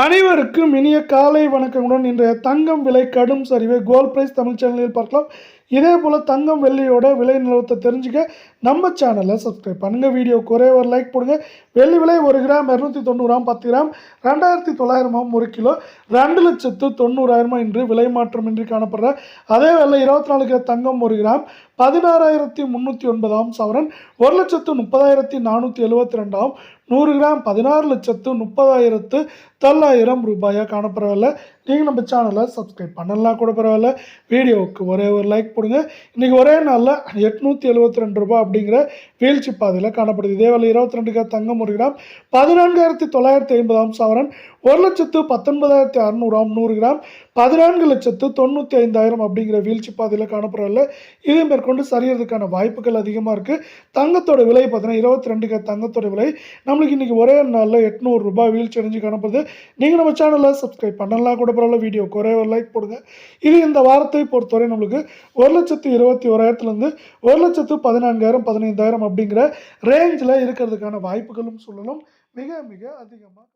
அனைவருக்கும் இனிய காலை வணக்கங்களுடன் இன்றைய தங்கம் விலை கடும் சரிவை கோல்ட் பிரைஸ் தமிழ் சேனலில் பார்க்கலாம். இதே போல் தங்கம் வெள்ளியோட விலை நிலவரத்தை தெரிஞ்சுக்க நம்ம சேனலை சப்ஸ்கிரைப் பண்ணுங்கள். வீடியோக்கு ஒரே ஒரு லைக் போடுங்க. வெள்ளி விலை 1 கிராம் 290 10 கிராம் 2900 1 கிலோ 2,90,000 இன்று விலை மாற்றமின்றி காணப்படுற அதே வேளை 24 கிராம் தங்கம் 1 கிராம் 16,309 சவரன் 1,30,472 100 கிராம் 16,30,900 ரூபாயாக காணப்படவில்லை. நீங்கள் நம்ம சேனலை சப்ஸ்கிரைப் பண்ணலாம் கூட பரவாயில்ல. வீடியோவுக்கு ஒரே ஒரு லைக் போடுங்க. இன்றைக்கி ஒரே நாளில் 872 ரூபாய் அப்படிங்கிற வீழ்ச்சி பாதையில் காணப்படுது. இதே வேலை 22 கிராம் தங்கம் 1 கிராம் 14,950 சவரன் 1,19,600 100 கிராம் 14,95,000 அப்படிங்கிற வீழ்ச்சி பாதையில் காணப்படவில்லை. இதை மேற்கொண்டு சரியறதுக்கான வாய்ப்புகள் அதிகமாக இருக்குது. தங்கத்தோட விலை பார்த்தீங்கன்னா 22 கிராம் தங்கத்தோட விலை நம்மளுக்கு இன்றைக்கி ஒரே நாளில் 800 ரூபாய் வீழ்ச்சி அடைஞ்சு காணப்படுது. நீங்கள் நம்ம சேனலை சப்ஸ்கிரைப் பண்ணலாம் கூட பரவாயில்ல. வீடியோக்கு ஒரே ஒரு லைக் போடுங்க. இது இந்த வாரத்தை பொறுத்தவரை நம்மளுக்கு 1,21,000 1,14,000 15,000 அப்படிங்கிற ரேஞ்சில் இருக்கிறதுக்கான வாய்ப்புகளும் சொல்லணும் மிக மிக அதிகமாக.